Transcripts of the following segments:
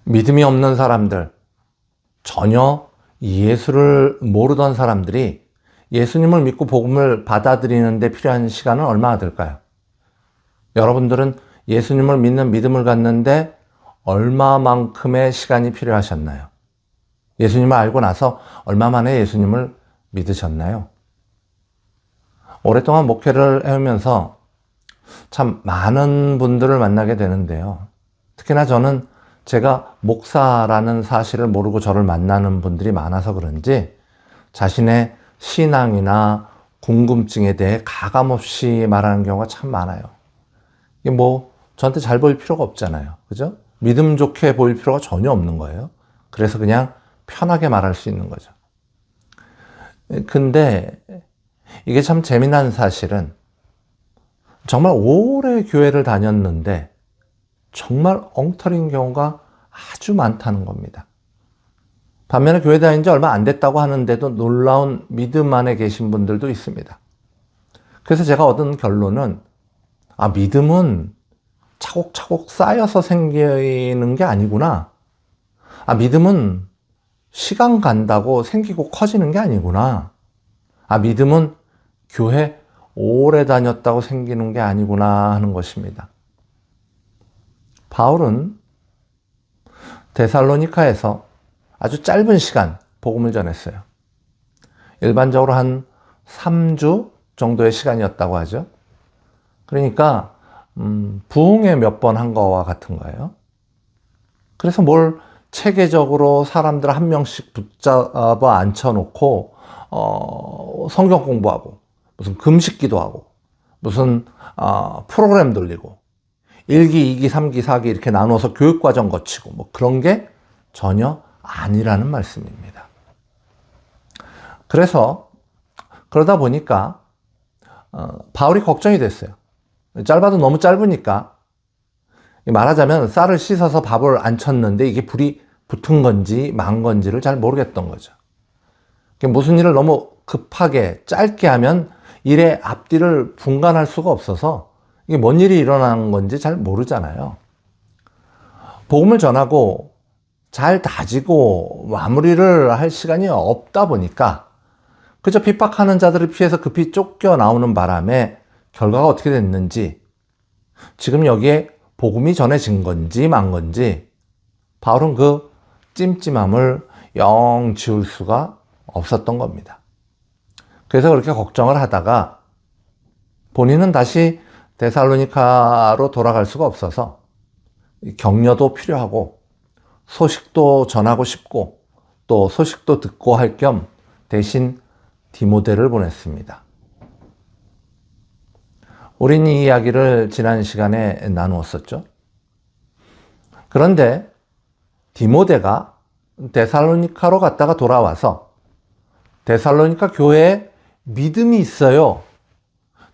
믿음이 없는 사람들, 전혀 예수를 모르던 사람들이 예수님을 믿고 복음을 받아들이는 데 필요한 시간은 얼마나 될까요? 여러분들은 예수님을 믿는 믿음을 갖는데 얼마만큼의 시간이 필요하셨나요? 예수님을 알고 나서 얼마 만에 예수님을 믿으셨나요? 오랫동안 목회를 해오면서 참 많은 분들을 만나게 되는데요. 특히나 저는 제가 목사라는 사실을 모르고 저를 만나는 분들이 많아서 그런지 자신의 신앙이나 궁금증에 대해 가감없이 말하는 경우가 참 많아요. 이게 저한테 잘 보일 필요가 없잖아요. 그죠? 믿음 좋게 보일 필요가 전혀 없는 거예요. 그래서 그냥 편하게 말할 수 있는 거죠. 근데 이게 참 재미난 사실은 정말 오래 교회를 다녔는데 정말 엉터리인 경우가 아주 많다는 겁니다. 반면에 교회 다닌 지 얼마 안 됐다고 하는데도 놀라운 믿음 안에 계신 분들도 있습니다. 그래서 제가 얻은 결론은 믿음은 차곡차곡 쌓여서 생기는 게 아니구나. 믿음은 시간 간다고 생기고 커지는 게 아니구나. 믿음은 교회 오래 다녔다고 생기는 게 아니구나 하는 것입니다. 바울은 데살로니카에서 아주 짧은 시간 복음을 전했어요. 일반적으로 한 3주 정도의 시간이었다고 하죠. 그러니까 부흥회 몇 번 한 거와 같은 거예요. 그래서 뭘 체계적으로 사람들 한 명씩 붙잡아 앉혀놓고 성경 공부하고 무슨 금식 기도하고 무슨 프로그램 돌리고 1기, 2기, 3기, 4기 이렇게 나눠서 교육과정 거치고 그런 게 전혀 아니라는 말씀입니다. 그래서 그러다 보니까 바울이 걱정이 됐어요. 짧아도 너무 짧으니까 말하자면 쌀을 씻어서 밥을 안 쳤는데 이게 불이 붙은 건지 만 건지를 잘 모르겠던 거죠. 무슨 일을 너무 급하게 짧게 하면 일의 앞뒤를 분간할 수가 없어서 이게 뭔 일이 일어나는 건지 잘 모르잖아요. 복음을 전하고 잘 다지고 마무리를 할 시간이 없다 보니까 그저 핍박하는 자들을 피해서 급히 쫓겨나오는 바람에 결과가 어떻게 됐는지, 지금 여기에 복음이 전해진 건지 만 건지 바울은 그 찜찜함을 영 지울 수가 없었던 겁니다. 그래서 그렇게 걱정을 하다가 본인은 다시 데살로니카로 돌아갈 수가 없어서 격려도 필요하고 소식도 전하고 싶고 또 소식도 듣고 할 겸 대신 디모데를 보냈습니다. 우린 이 이야기를 지난 시간에 나누었었죠. 그런데 디모데가 데살로니카로 갔다가 돌아와서 데살로니카 교회에 믿음이 있어요.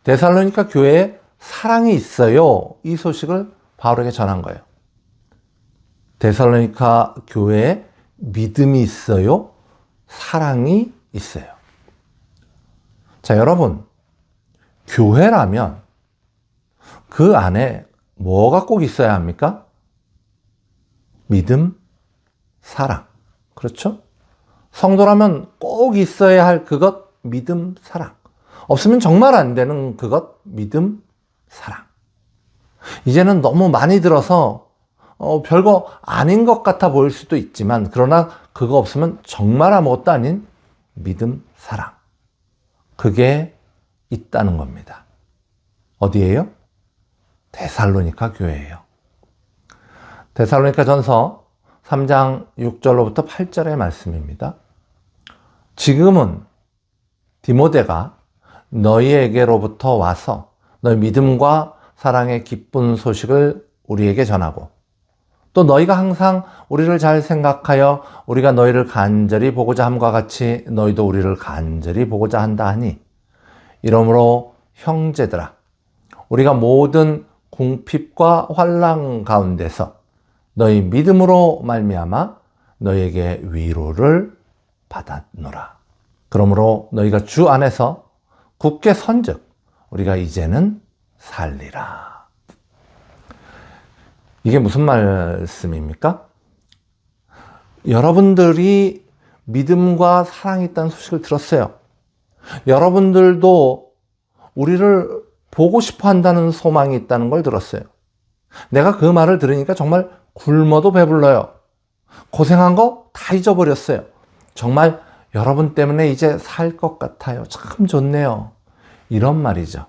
데살로니카 교회에 사랑이 있어요. 이 소식을 바울에게 전한 거예요. 데살로니카 교회에 믿음이 있어요. 사랑이 있어요. 자, 여러분, 교회라면 그 안에 뭐가 꼭 있어야 합니까? 믿음, 사랑. 그렇죠? 성도라면 꼭 있어야 할 그것, 믿음, 사랑. 없으면 정말 안 되는 그것, 믿음, 사랑. 이제는 너무 많이 들어서 별거 아닌 것 같아 보일 수도 있지만 그러나 그거 없으면 정말 아무것도 아닌 믿음, 사랑. 그게 있다는 겁니다. 어디예요? 데살로니카 교회예요. 데살로니카 전서 3장 6절로부터 8절의 말씀입니다. 지금은 디모데가 너희에게로부터 와서 너희 믿음과 사랑의 기쁜 소식을 우리에게 전하고 또 너희가 항상 우리를 잘 생각하여 우리가 너희를 간절히 보고자 함과 같이 너희도 우리를 간절히 보고자 한다 하니 이러므로 형제들아 우리가 모든 궁핍과 환난 가운데서 너희 믿음으로 말미암아 너희에게 위로를 받았노라. 그러므로 너희가 주 안에서 굳게 선즉 우리가 이제는 살리라. 이게 무슨 말씀입니까? 여러분들이 믿음과 사랑이 있다는 소식을 들었어요. 여러분들도 우리를 보고 싶어 한다는 소망이 있다는 걸 들었어요. 내가 그 말을 들으니까 정말 굶어도 배불러요. 고생한 거 다 잊어버렸어요. 정말 여러분 때문에 이제 살 것 같아요. 참 좋네요. 이런 말이죠.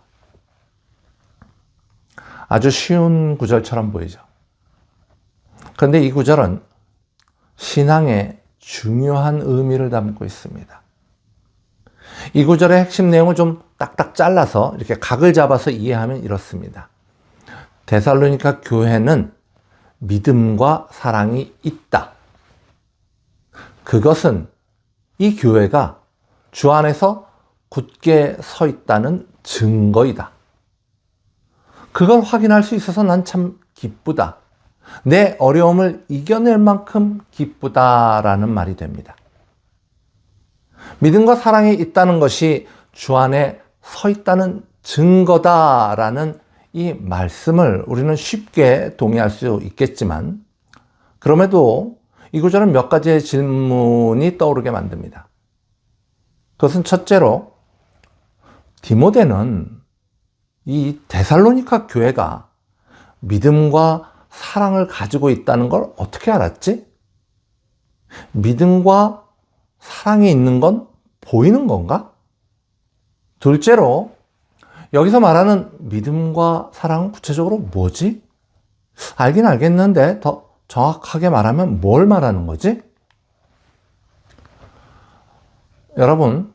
아주 쉬운 구절처럼 보이죠. 그런데 이 구절은 신앙의 중요한 의미를 담고 있습니다. 이 구절의 핵심 내용을 좀 딱딱 잘라서 이렇게 각을 잡아서 이해하면 이렇습니다. 데살로니가 교회는 믿음과 사랑이 있다. 그것은 이 교회가 주 안에서 굳게 서 있다는 증거이다. 그걸 확인할 수 있어서 난 참 기쁘다. 내 어려움을 이겨낼 만큼 기쁘다라는 말이 됩니다. 믿음과 사랑이 있다는 것이 주 안에 서 있다는 증거다라는 이 말씀을 우리는 쉽게 동의할 수 있겠지만, 그럼에도 이 구절은 몇 가지의 질문이 떠오르게 만듭니다. 그것은 첫째로, 디모데는 이 데살로니가 교회가 믿음과 사랑을 가지고 있다는 걸 어떻게 알았지? 믿음과 사랑이 있는 건 보이는 건가? 둘째로, 여기서 말하는 믿음과 사랑은 구체적으로 뭐지? 알긴 알겠는데 더 정확하게 말하면 뭘 말하는 거지? 여러분,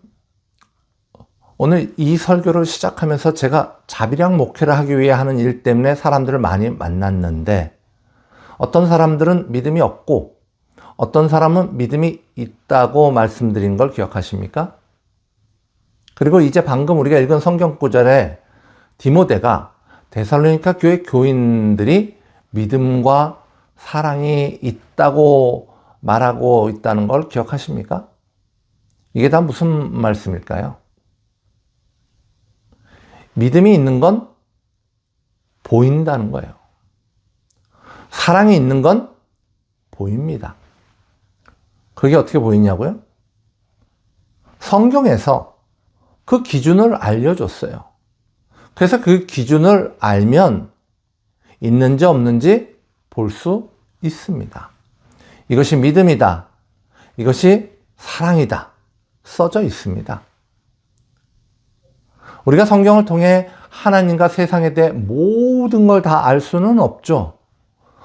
오늘 이 설교를 시작하면서 제가 자비량 목회를 하기 위해 하는 일 때문에 사람들을 많이 만났는데, 어떤 사람들은 믿음이 없고 어떤 사람은 믿음이 있다고 말씀드린 걸 기억하십니까? 그리고 이제 방금 우리가 읽은 성경 구절에 디모데가 데살로니가 교회 교인들이 믿음과 사랑이 있다고 말하고 있다는 걸 기억하십니까? 이게 다 무슨 말씀일까요? 믿음이 있는 건 보인다는 거예요. 사랑이 있는 건 보입니다. 그게 어떻게 보이냐고요? 성경에서 그 기준을 알려줬어요. 그래서 그 기준을 알면 있는지 없는지 볼 수 있습니다. 이것이 믿음이다. 이것이 사랑이다. 써져 있습니다. 우리가 성경을 통해 하나님과 세상에 대해 모든 걸 다 알 수는 없죠.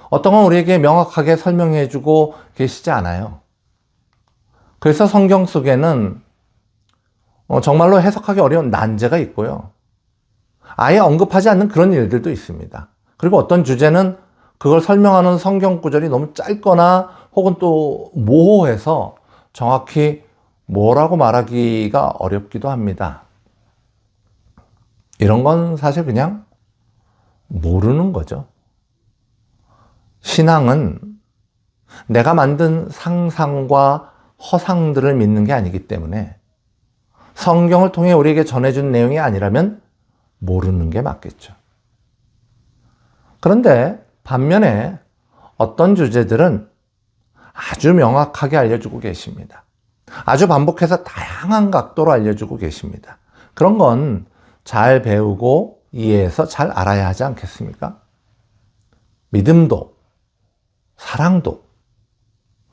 어떤 건 우리에게 명확하게 설명해 주고 계시지 않아요. 그래서 성경 속에는 정말로 해석하기 어려운 난제가 있고요. 아예 언급하지 않는 그런 일들도 있습니다. 그리고 어떤 주제는 그걸 설명하는 성경 구절이 너무 짧거나 혹은 또 모호해서 정확히 뭐라고 말하기가 어렵기도 합니다. 이런 건 사실 그냥 모르는 거죠. 신앙은 내가 만든 상상과 허상들을 믿는 게 아니기 때문에 성경을 통해 우리에게 전해준 내용이 아니라면 모르는 게 맞겠죠. 그런데 반면에 어떤 주제들은 아주 명확하게 알려주고 계십니다. 아주 반복해서 다양한 각도로 알려주고 계십니다. 그런 건 잘 배우고 이해해서 잘 알아야 하지 않겠습니까? 믿음도 사랑도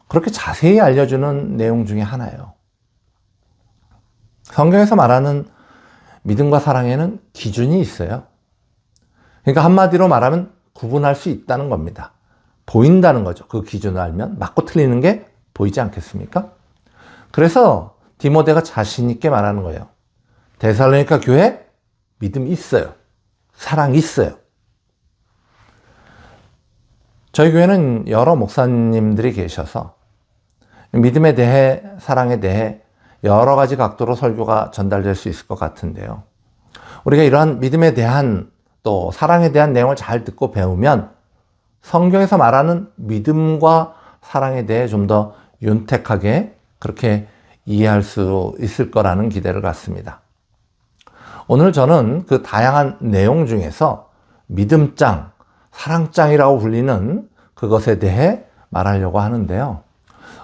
그렇게 자세히 알려주는 내용 중에 하나예요. 성경에서 말하는 믿음과 사랑에는 기준이 있어요. 그러니까 한마디로 말하면 구분할 수 있다는 겁니다. 보인다는 거죠. 그 기준을 알면 맞고 틀리는 게 보이지 않겠습니까? 그래서 디모데가 자신 있게 말하는 거예요. 데살로니가 교회 믿음 있어요. 사랑 있어요. 저희 교회는 여러 목사님들이 계셔서 믿음에 대해, 사랑에 대해 여러 가지 각도로 설교가 전달될 수 있을 것 같은데요. 우리가 이러한 믿음에 대한 또 사랑에 대한 내용을 잘 듣고 배우면 성경에서 말하는 믿음과 사랑에 대해 좀 더 윤택하게 그렇게 이해할 수 있을 거라는 기대를 갖습니다. 오늘 저는 그 다양한 내용 중에서 믿음장, 사랑장이라고 불리는 그것에 대해 말하려고 하는데요.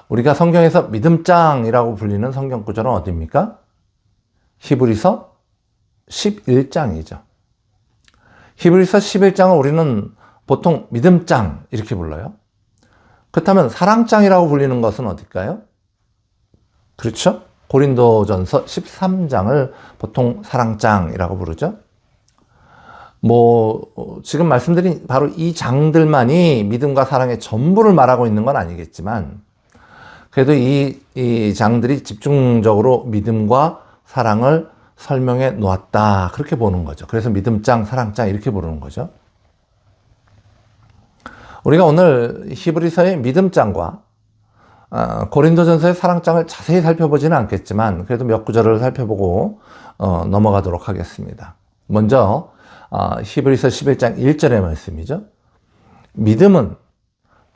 우리가 성경에서 믿음장이라고 불리는 성경 구절은 어디입니까? 히브리서 11장이죠. 히브리서 11장을 우리는 보통 믿음장 이렇게 불러요. 그렇다면 사랑장이라고 불리는 것은 어딜까요? 그렇죠? 고린도전서 13장을 보통 사랑장이라고 부르죠. 지금 말씀드린 바로 이 장들만이 믿음과 사랑의 전부를 말하고 있는 건 아니겠지만, 그래도 이 장들이 집중적으로 믿음과 사랑을 설명해 놓았다. 그렇게 보는 거죠. 그래서 믿음장, 사랑장 이렇게 부르는 거죠. 우리가 오늘 히브리서의 믿음장과 고린도전서의 사랑장을 자세히 살펴보지는 않겠지만 그래도 몇 구절을 살펴보고 넘어가도록 하겠습니다. 먼저 히브리서 11장 1절의 말씀이죠. 믿음은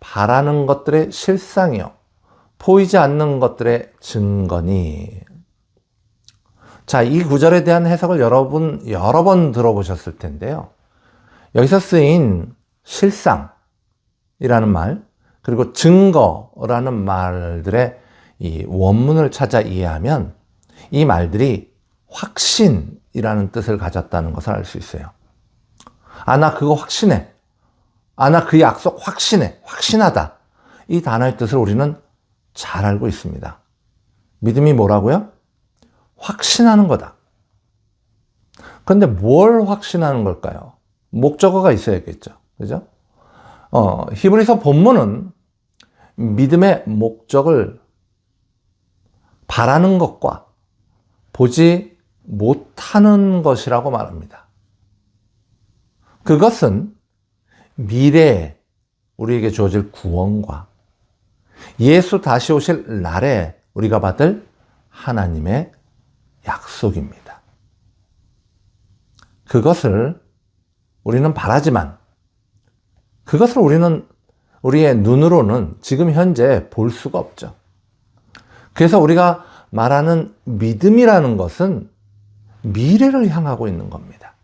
바라는 것들의 실상이요 보이지 않는 것들의 증거니. 자, 이 구절에 대한 해석을 여러분 여러 번 들어보셨을 텐데요. 여기서 쓰인 실상이라는 말, 그리고 증거라는 말들의 이 원문을 찾아 이해하면 이 말들이 확신이라는 뜻을 가졌다는 것을 알 수 있어요. 나 그거 확신해. 나 그 약속 확신해. 확신하다. 이 단어의 뜻을 우리는 잘 알고 있습니다. 믿음이 뭐라고요? 확신하는 거다. 그런데 뭘 확신하는 걸까요? 목적어가 있어야겠죠. 그죠? 히브리서 본문은 믿음의 목적을 바라는 것과 보지 못하는 것이라고 말합니다. 그것은 미래에 우리에게 주어질 구원과 예수 다시 오실 날에 우리가 받을 하나님의 약속입니다. 그것을 우리는 바라지만 그것을 우리는 우리의 눈으로는 지금 현재 볼 수가 없죠. 그래서 우리가 말하는 믿음이라는 것은 미래를 향하고 있는 겁니다.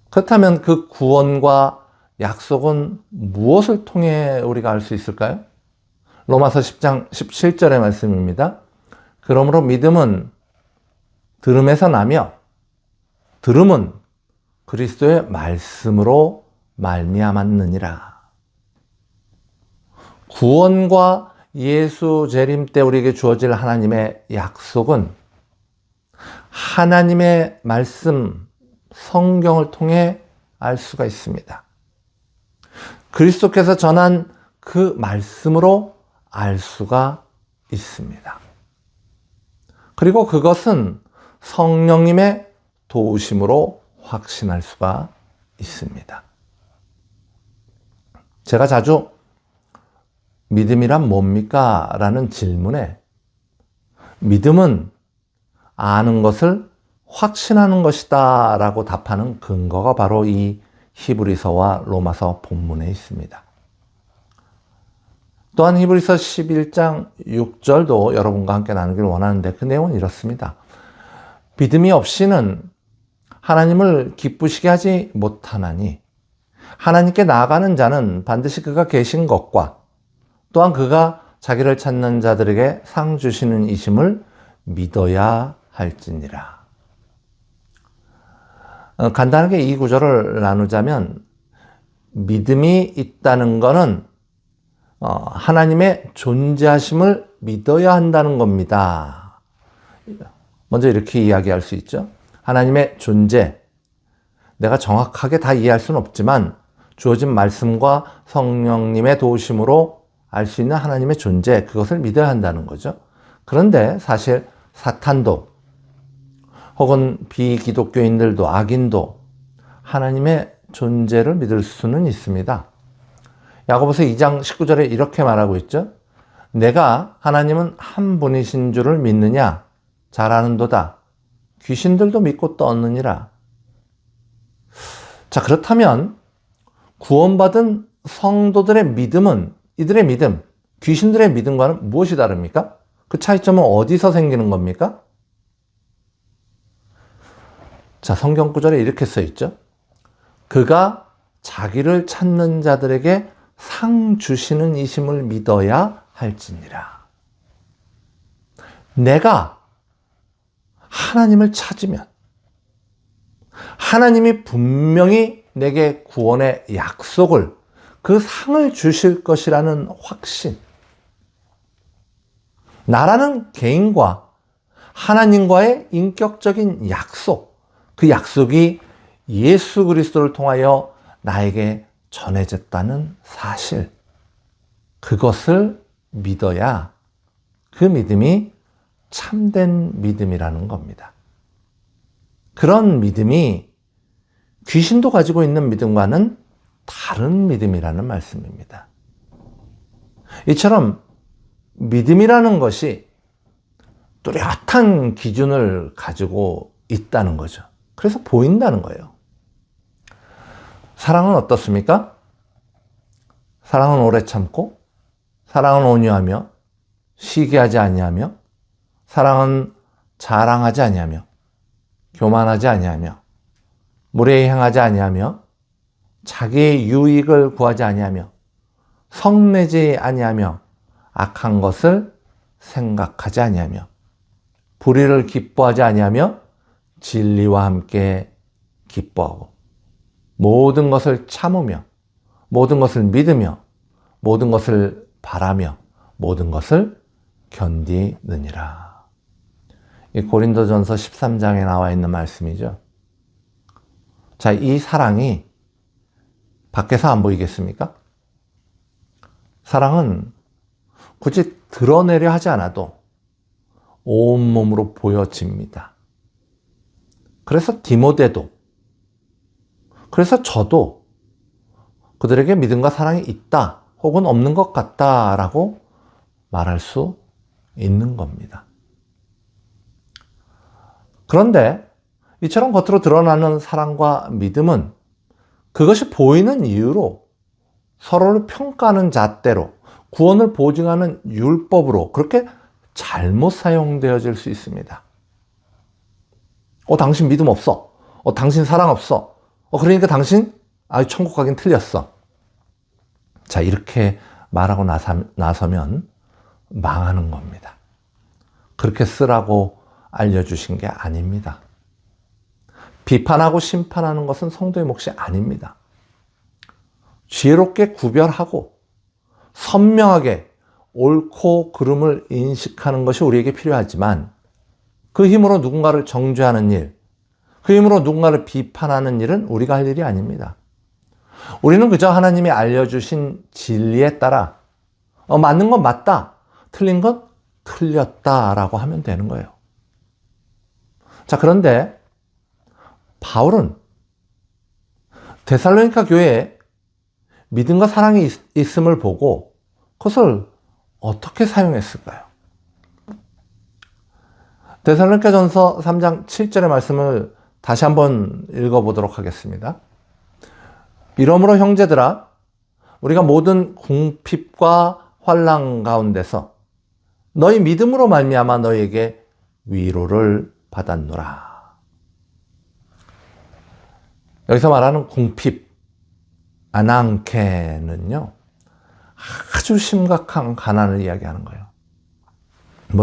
그렇다면 그 구원과 약속은 무엇을 통해 우리가 알 수 있을까요? 로마서 10장 17절의 말씀입니다. 그러므로 믿음은 들음에서 나며 들음은 그리스도의 말씀으로 말미암았느니라. 구원과 예수 재림 때 우리에게 주어질 하나님의 약속은 하나님의 말씀, 성경을 통해 알 수가 있습니다. 그리스도께서 전한 그 말씀으로 알 수가 있습니다. 그리고 그것은 성령님의 도우심으로 확신할 수가 있습니다. 제가 자주 믿음이란 뭡니까? 라는 질문에 믿음은 아는 것을 확신하는 것이다 라고 답하는 근거가 바로 이 히브리서와 로마서 본문에 있습니다. 또한 히브리서 11장 6절도 여러분과 함께 나누기를 원하는데 그 내용은 이렇습니다. 믿음이 없이는 하나님을 기쁘시게 하지 못하나니 하나님께 나아가는 자는 반드시 그가 계신 것과 또한 그가 자기를 찾는 자들에게 상 주시는 이심을 믿어야 할지니라. 간단하게 이 구절을 나누자면 믿음이 있다는 것은 하나님의 존재하심을 믿어야 한다는 겁니다. 먼저 이렇게 이야기할 수 있죠. 하나님의 존재, 내가 정확하게 다 이해할 수는 없지만 주어진 말씀과 성령님의 도우심으로 알 수 있는 하나님의 존재, 그것을 믿어야 한다는 거죠. 그런데 사실 사탄도 혹은 비기독교인들도 악인도 하나님의 존재를 믿을 수는 있습니다. 야고보서 2장 19절에 이렇게 말하고 있죠. 내가 하나님은 한 분이신 줄을 믿느냐? 잘 아는도다. 귀신들도 믿고 떠느니라. 자, 그렇다면 구원받은 성도들의 믿음은, 이들의 믿음, 귀신들의 믿음과는 무엇이 다릅니까? 그 차이점은 어디서 생기는 겁니까? 자, 성경 구절에 이렇게 써 있죠. 그가 자기를 찾는 자들에게 상 주시는 이심을 믿어야 할지니라. 내가 하나님을 찾으면 하나님이 분명히 내게 구원의 약속을, 그 상을 주실 것이라는 확신, 나라는 개인과 하나님과의 인격적인 약속, 그 약속이 예수 그리스도를 통하여 나에게 전해졌다는 사실, 그것을 믿어야 그 믿음이 참된 믿음이라는 겁니다. 그런 믿음이 귀신도 가지고 있는 믿음과는 다른 믿음이라는 말씀입니다. 이처럼 믿음이라는 것이 뚜렷한 기준을 가지고 있다는 거죠. 그래서 보인다는 거예요. 사랑은 어떻습니까? 사랑은 오래 참고, 사랑은 온유하며, 시기하지 아니하며, 사랑은 자랑하지 아니하며, 교만하지 아니하며, 무례히 행하지 아니하며, 자기의 유익을 구하지 아니하며, 성내지 아니하며, 악한 것을 생각하지 아니하며, 불의를 기뻐하지 아니하며, 진리와 함께 기뻐하고, 모든 것을 참으며, 모든 것을 믿으며, 모든 것을 바라며, 모든 것을 견디느니라. 이 고린도전서 13장에 나와 있는 말씀이죠. 자, 이 사랑이 밖에서 안 보이겠습니까? 사랑은 굳이 드러내려 하지 않아도 온몸으로 보여집니다. 그래서 디모데도, 그래서 저도 그들에게 믿음과 사랑이 있다 혹은 없는 것 같다라고 말할 수 있는 겁니다. 그런데 이처럼 겉으로 드러나는 사랑과 믿음은 그것이 보이는 이유로 서로를 평가하는 잣대로, 구원을 보증하는 율법으로 그렇게 잘못 사용되어질 수 있습니다. 당신 믿음 없어. 당신 사랑 없어. 그러니까 당신 천국 가긴 틀렸어. 자, 이렇게 말하고 나서면 망하는 겁니다. 그렇게 쓰라고 알려주신 게 아닙니다. 비판하고 심판하는 것은 성도의 몫이 아닙니다. 지혜롭게 구별하고 선명하게 옳고 그름을 인식하는 것이 우리에게 필요하지만, 그 힘으로 누군가를 정죄하는 일, 그 힘으로 누군가를 비판하는 일은 우리가 할 일이 아닙니다. 우리는 그저 하나님이 알려주신 진리에 따라 맞는 건 맞다, 틀린 건 틀렸다라고 하면 되는 거예요. 자, 그런데 바울은 데살로니가 교회에 믿음과 사랑이 있음을 보고 그것을 어떻게 사용했을까요? 데살로니가전서 3장 7절의 말씀을 다시 한번 읽어보도록 하겠습니다. 이러므로 형제들아, 우리가 모든 궁핍과 환난 가운데서 너희 믿음으로 말미암아 너희에게 위로를 받았노라. 여기서 말하는 궁핍, 아낭케는요, 아주 심각한 가난을 이야기하는 거예요.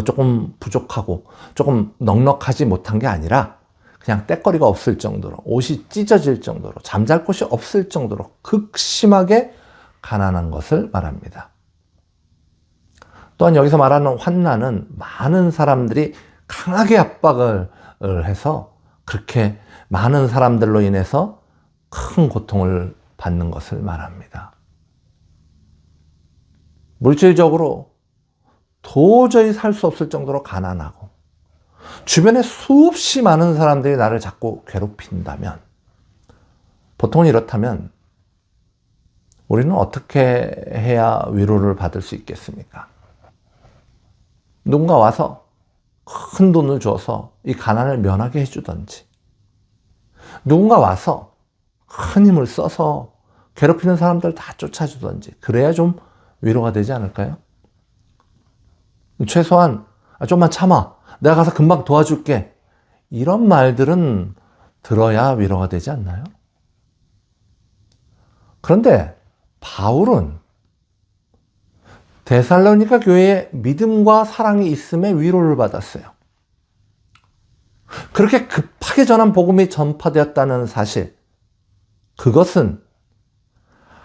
조금 부족하고 조금 넉넉하지 못한 게 아니라 그냥 때거리가 없을 정도로, 옷이 찢어질 정도로, 잠잘 곳이 없을 정도로 극심하게 가난한 것을 말합니다. 또한 여기서 말하는 환난은 많은 사람들이 강하게 압박을 해서 그렇게 많은 사람들로 인해서 큰 고통을 받는 것을 말합니다. 물질적으로 도저히 살 수 없을 정도로 가난하고 주변에 수없이 많은 사람들이 나를 자꾸 괴롭힌다면, 보통 이렇다면 우리는 어떻게 해야 위로를 받을 수 있겠습니까? 누군가 와서 큰 돈을 줘서 이 가난을 면하게 해주던지, 누군가 와서 큰 힘을 써서 괴롭히는 사람들 다 쫓아주던지, 그래야 좀 위로가 되지 않을까요? 최소한 좀만 참아, 내가 가서 금방 도와줄게, 이런 말들은 들어야 위로가 되지 않나요? 그런데 바울은 데살로니가 교회에 믿음과 사랑이 있음에 위로를 받았어요. 그렇게 급하게 전한 복음이 전파되었다는 사실, 그것은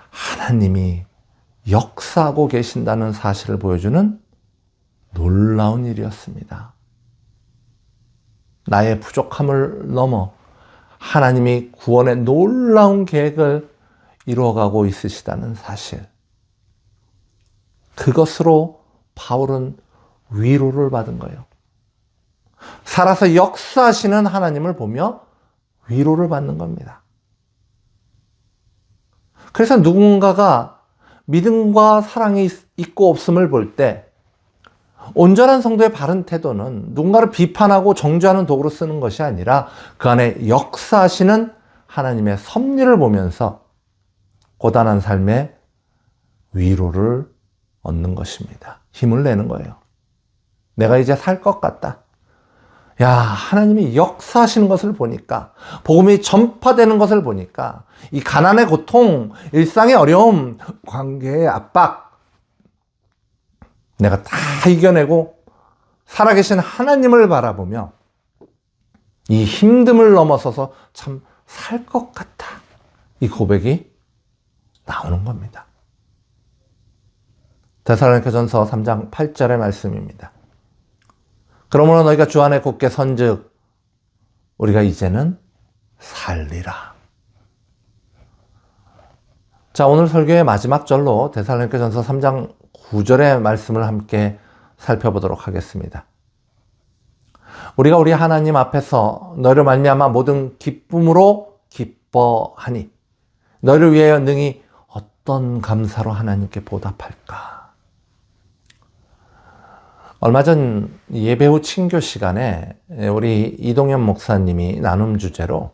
하나님이 역사하고 계신다는 사실을 보여주는 놀라운 일이었습니다. 나의 부족함을 넘어 하나님이 구원의 놀라운 계획을 이루어가고 있으시다는 사실. 그것으로 바울은 위로를 받은 거예요. 살아서 역사하시는 하나님을 보며 위로를 받는 겁니다. 그래서 누군가가 믿음과 사랑이 있고 없음을 볼 때 온전한 성도의 바른 태도는 누군가를 비판하고 정죄하는 도구로 쓰는 것이 아니라 그 안에 역사하시는 하나님의 섭리를 보면서 고단한 삶에 위로를 얻는 것입니다. 힘을 내는 거예요. 내가 이제 살 것 같다. 야, 하나님이 역사하시는 것을 보니까, 복음이 전파되는 것을 보니까 이 가난의 고통, 일상의 어려움, 관계의 압박, 내가 다 이겨내고 살아계신 하나님을 바라보며 이 힘듦을 넘어서서 참 살 것 같아. 이 고백이 나오는 겁니다. 데살로니가전서 3장 8절의 말씀입니다. 그러므로 너희가 주 안에 굳게 선즉 우리가 이제는 살리라. 자, 오늘 설교의 마지막 절로 데살로니가전서 3장 9절의 말씀을 함께 살펴보도록 하겠습니다. 우리가 우리 하나님 앞에서 너희를 말미암아 모든 기쁨으로 기뻐하니 너희를 위하여 능히 어떤 감사로 하나님께 보답할까. 얼마 전 예배 후 친교 시간에 우리 이동현 목사님이 나눔 주제로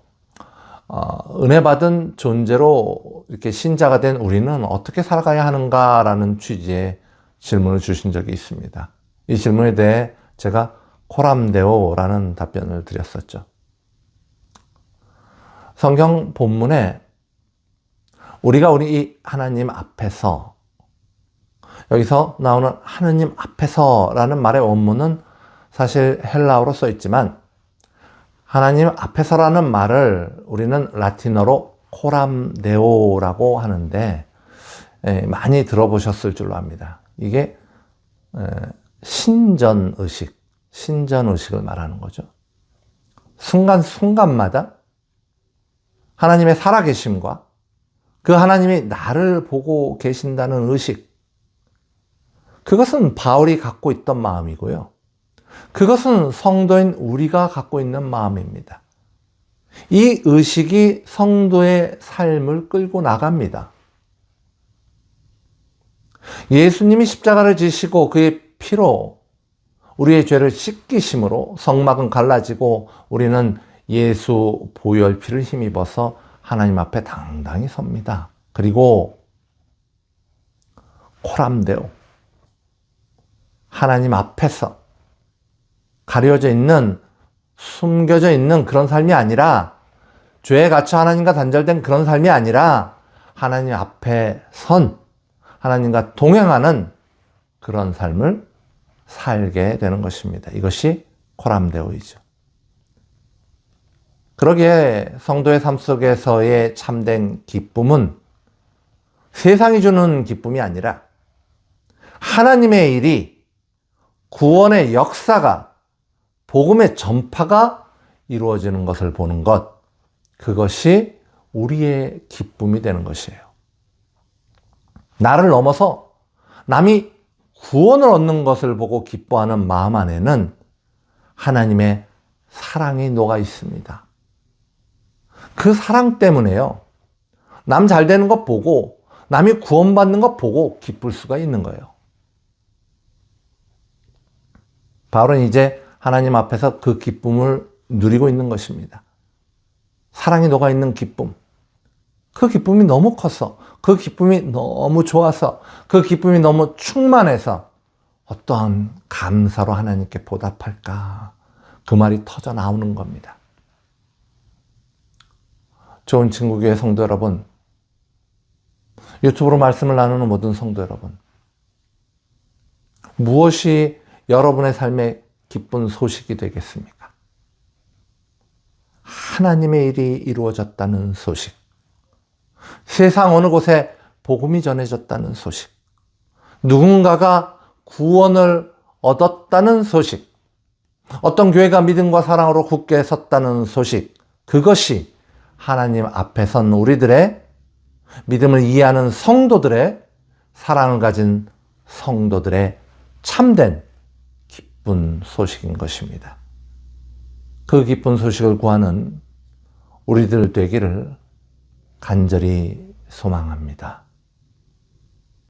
은혜 받은 존재로 이렇게 신자가 된 우리는 어떻게 살아가야 하는가라는 취지의 질문을 주신 적이 있습니다. 이 질문에 대해 제가 코람데오라는 답변을 드렸었죠. 성경 본문에 우리가 우리 하나님 앞에서, 여기서 나오는 하나님 앞에서라는 말의 원문은 사실 헬라어로 써 있지만 하나님 앞에서라는 말을 우리는 라틴어로 코람데오라고 하는데 많이 들어보셨을 줄로 압니다. 이게 신전의식을 말하는 거죠. 순간순간마다 하나님의 살아계심과 그 하나님이 나를 보고 계신다는 의식, 그것은 바울이 갖고 있던 마음이고요. 그것은 성도인 우리가 갖고 있는 마음입니다. 이 의식이 성도의 삶을 끌고 나갑니다. 예수님이 십자가를 지시고 그의 피로 우리의 죄를 씻기심으로 성막은 갈라지고 우리는 예수 보혈 피를 힘입어서 하나님 앞에 당당히 섭니다. 그리고 코람데오, 하나님 앞에서 가려져 있는, 숨겨져 있는 그런 삶이 아니라, 죄에 갇혀 하나님과 단절된 그런 삶이 아니라 하나님 앞에 선, 하나님과 동행하는 그런 삶을 살게 되는 것입니다. 이것이 코람데오이죠. 그러기에 성도의 삶 속에서의 참된 기쁨은 세상이 주는 기쁨이 아니라 하나님의 일이, 구원의 역사가, 복음의 전파가 이루어지는 것을 보는 것, 그것이 우리의 기쁨이 되는 것이에요. 나를 넘어서 남이 구원을 얻는 것을 보고 기뻐하는 마음 안에는 하나님의 사랑이 녹아 있습니다. 그 사랑 때문에요, 남 잘 되는 것 보고, 남이 구원받는 것 보고 기쁠 수가 있는 거예요. 바울은 이제 하나님 앞에서 그 기쁨을 누리고 있는 것입니다. 사랑이 녹아있는 기쁨. 그 기쁨이 너무 커서, 그 기쁨이 너무 좋아서, 그 기쁨이 너무 충만해서 어떠한 감사로 하나님께 보답할까, 그 말이 터져 나오는 겁니다. 좋은 친구교회 성도 여러분, 유튜브로 말씀을 나누는 모든 성도 여러분, 무엇이 여러분의 삶의 기쁜 소식이 되겠습니까? 하나님의 일이 이루어졌다는 소식, 세상 어느 곳에 복음이 전해졌다는 소식, 누군가가 구원을 얻었다는 소식, 어떤 교회가 믿음과 사랑으로 굳게 섰다는 소식, 그것이 하나님 앞에 선 우리들의 믿음을 이해하는 성도들의, 사랑을 가진 성도들의 참된 기쁜 소식인 것입니다. 그 기쁜 소식을 구하는 우리들 되기를 간절히 소망합니다.